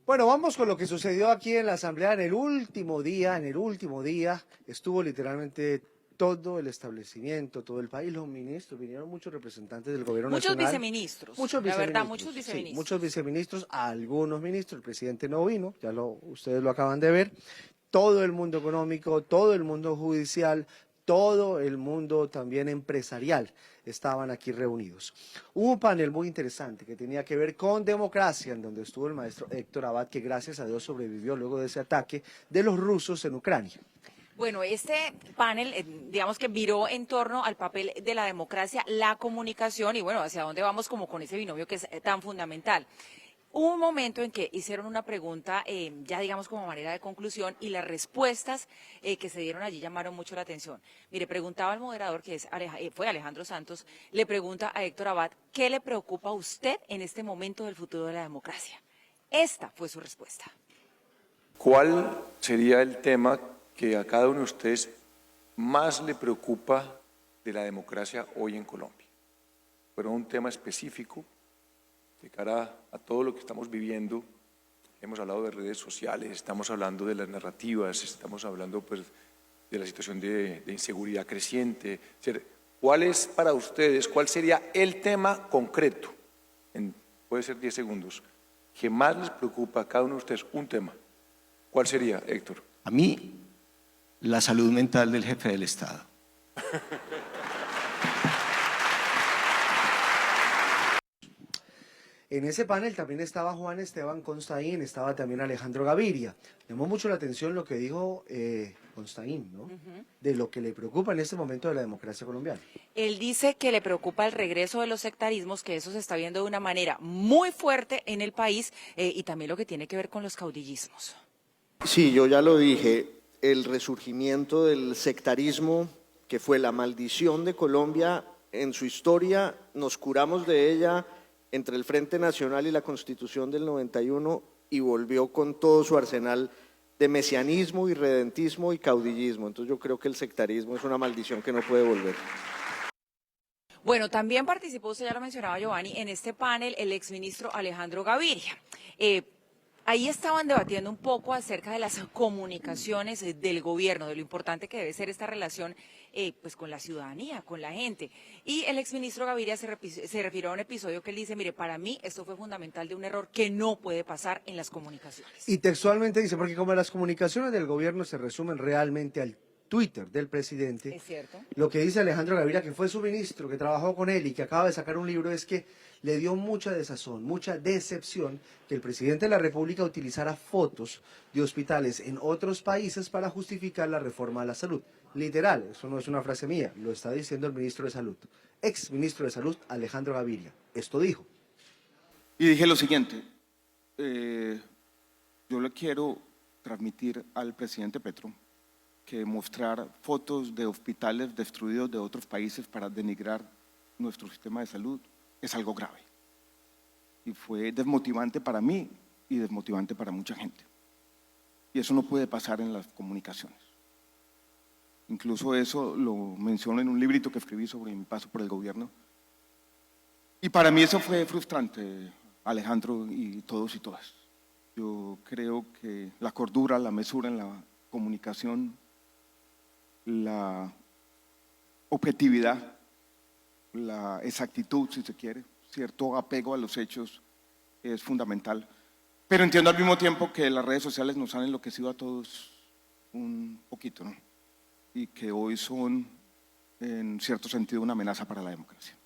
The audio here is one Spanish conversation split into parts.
Bueno, vamos con lo que sucedió aquí en la Asamblea en el último día. En el último día estuvo literalmente todo el establecimiento, todo el país, los ministros, vinieron muchos representantes del gobierno Muchos nacional. viceministros, Muchos la verdad, viceministros, muchos sí, viceministros. muchos viceministros, algunos ministros, el presidente no vino, ustedes lo acaban de ver. Todo el mundo económico, todo el mundo judicial, todo el mundo también empresarial estaban aquí reunidos. Hubo un panel muy interesante que tenía que ver con democracia, en donde estuvo el maestro Héctor Abad, que gracias a Dios sobrevivió luego de ese ataque de los rusos en Ucrania. Bueno, este panel, digamos que viró en torno al papel de la democracia, la comunicación y bueno, hacia dónde vamos como con ese binomio que es tan fundamental. Hubo un momento en que hicieron una pregunta, ya digamos como manera de conclusión, y las respuestas que se dieron allí llamaron mucho la atención. Mire, preguntaba al moderador, que fue Alejandro Santos, le pregunta a Héctor Abad, ¿qué le preocupa a usted en este momento del futuro de la democracia? Esta fue su respuesta. ¿Cuál sería el tema que a cada uno de ustedes más le preocupa de la democracia hoy en Colombia? Pero un tema específico de cara a todo lo que estamos viviendo. Hemos hablado de redes sociales, estamos hablando de las narrativas, estamos hablando pues, de la situación de inseguridad creciente. ¿Cuál es para ustedes, cuál sería el tema concreto, puede ser 10 segundos, que más les preocupa a cada uno de ustedes? Un tema. ¿Cuál sería, Héctor? A mí, la salud mental del jefe del Estado. En ese panel también estaba Juan Esteban Constaín, estaba también Alejandro Gaviria. Llamó mucho la atención lo que dijo Constaín, ¿no? De lo que le preocupa en este momento de la democracia colombiana. Él dice que le preocupa el regreso de los sectarismos, que eso se está viendo de una manera muy fuerte en el país y también lo que tiene que ver con los caudillismos. Sí, yo ya lo dije, el resurgimiento del sectarismo, que fue la maldición de Colombia en su historia, nos curamos de ella entre el Frente Nacional y la Constitución del 91 y volvió con todo su arsenal de mesianismo, irredentismo y caudillismo. Entonces yo creo que el sectarismo es una maldición que no puede volver. Bueno, también participó, usted ya lo mencionaba, Giovanni, en este panel el exministro Alejandro Gaviria. Ahí estaban debatiendo un poco acerca de las comunicaciones del gobierno, de lo importante que debe ser esta relación pues con la ciudadanía, con la gente. Y el exministro Gaviria se refirió a un episodio que él dice, mire, para mí esto fue fundamental de un error que no puede pasar en las comunicaciones. Y textualmente dice, porque como las comunicaciones del gobierno se resumen realmente al Twitter del presidente, ¿Es cierto? Lo que dice Alejandro Gaviria, que fue su ministro, que trabajó con él y que acaba de sacar un libro, es que le dio mucha desazón, mucha decepción que el presidente de la República utilizara fotos de hospitales en otros países para justificar la reforma a la salud. Literal, eso no es una frase mía, lo está diciendo el ministro de Salud, ex ministro de Salud Alejandro Gaviria. Esto dijo. Y dije lo siguiente, yo le quiero transmitir al presidente Petro que mostrar fotos de hospitales destruidos de otros países para denigrar nuestro sistema de salud es algo grave. Y fue desmotivante para mí y desmotivante para mucha gente. Y eso no puede pasar en las comunicaciones. Incluso eso lo menciono en un librito que escribí sobre mi paso por el gobierno. Y para mí eso fue frustrante, Alejandro y todos y todas. Yo creo que la cordura, la mesura en la comunicación, la objetividad, la exactitud, si se quiere, cierto apego a los hechos es fundamental. Pero entiendo al mismo tiempo que las redes sociales nos han enloquecido a todos un poquito, ¿no? Y que hoy son, en cierto sentido, una amenaza para la democracia.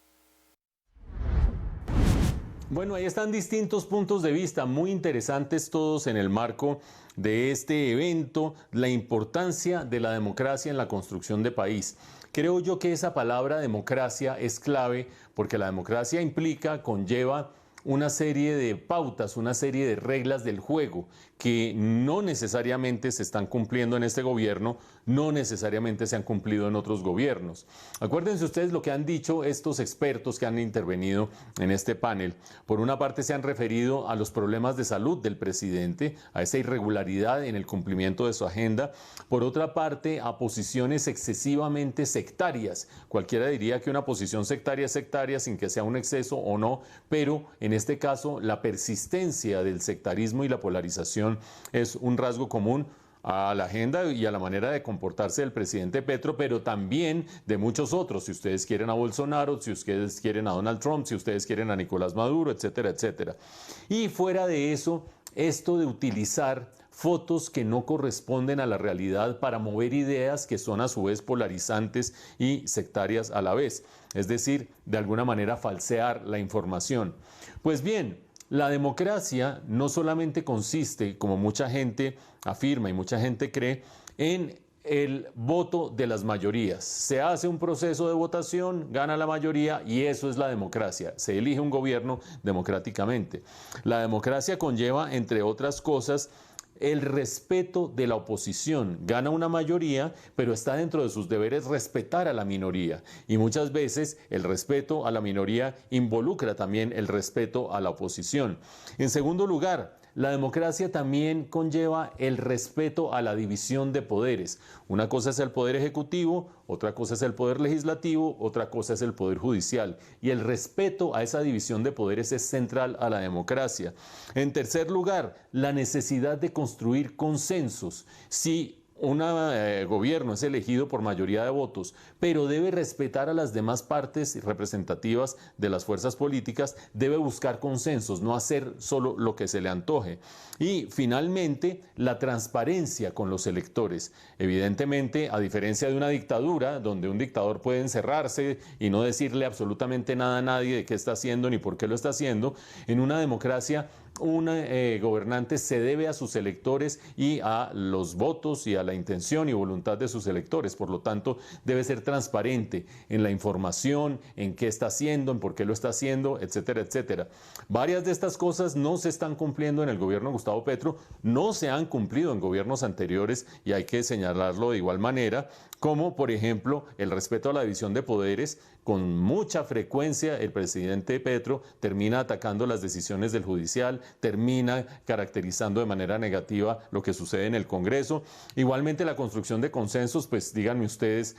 Bueno, ahí están distintos puntos de vista, muy interesantes todos en el marco de este evento, la importancia de la democracia en la construcción de país. Creo yo que esa palabra democracia es clave porque la democracia implica, conlleva una serie de pautas, una serie de reglas del juego que no necesariamente se están cumpliendo en este gobierno, no necesariamente se han cumplido en otros gobiernos. Acuérdense ustedes lo que han dicho estos expertos que han intervenido en este panel. Por una parte se han referido a los problemas de salud del presidente, a esa irregularidad en el cumplimiento de su agenda. Por otra parte, a posiciones excesivamente sectarias. Cualquiera diría que una posición sectaria es sectaria sin que sea un exceso o no, pero en en este caso la persistencia del sectarismo y la polarización es un rasgo común a la agenda y a la manera de comportarse del presidente Petro, pero también de muchos otros. Si ustedes quieren a Bolsonaro, si ustedes quieren a Donald Trump, si ustedes quieren a Nicolás Maduro, etcétera, etcétera. Y fuera de eso, esto de utilizar fotos que no corresponden a la realidad para mover ideas que son a su vez polarizantes y sectarias a la vez. Es decir, de alguna manera falsear la información. Pues bien, la democracia no solamente consiste, como mucha gente afirma y mucha gente cree, en el voto de las mayorías. Se hace un proceso de votación, gana la mayoría y eso es la democracia. Se elige un gobierno democráticamente. La democracia conlleva, entre otras cosas, el respeto de la oposición. Gana una mayoría, pero está dentro de sus deberes respetar a la minoría. Y muchas veces el respeto a la minoría involucra también el respeto a la oposición. En segundo lugar, la democracia también conlleva el respeto a la división de poderes. Una cosa es el poder ejecutivo, otra cosa es el poder legislativo, otra cosa es el poder judicial. Y el respeto a esa división de poderes es central a la democracia. En tercer lugar, la necesidad de construir consensos. Si un gobierno es elegido por mayoría de votos, pero debe respetar a las demás partes representativas de las fuerzas políticas, debe buscar consensos, no hacer solo lo que se le antoje. Y finalmente, la transparencia con los electores. Evidentemente, a diferencia de una dictadura, donde un dictador puede encerrarse y no decirle absolutamente nada a nadie de qué está haciendo ni por qué lo está haciendo, en una democracia un gobernante se debe a sus electores y a los votos y a la intención y voluntad de sus electores. Por lo tanto, debe ser transparente en la información, en qué está haciendo, en por qué lo está haciendo, etcétera, etcétera. Varias de estas cosas no se están cumpliendo en el gobierno de Gustavo Petro, no se han cumplido en gobiernos anteriores y hay que señalarlo de igual manera, como por ejemplo el respeto a la división de poderes. Con mucha frecuencia el presidente Petro termina atacando las decisiones del judicial, termina caracterizando de manera negativa lo que sucede en el Congreso. Igualmente la construcción de consensos, pues díganme ustedes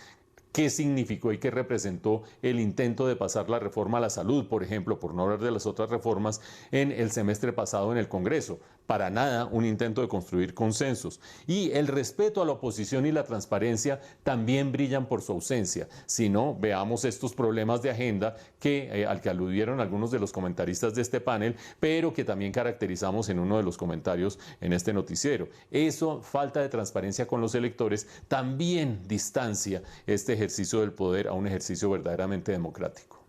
qué significó y qué representó el intento de pasar la reforma a la salud, por ejemplo, por no hablar de las otras reformas, en el semestre pasado en el Congreso. Para nada un intento de construir consensos. Y el respeto a la oposición y la transparencia también brillan por su ausencia. Si no, veamos estos problemas de agenda al que aludieron algunos de los comentaristas de este panel, pero que también caracterizamos en uno de los comentarios en este noticiero. Eso, falta de transparencia con los electores, también distancia este ejercicio del poder a un ejercicio verdaderamente democrático.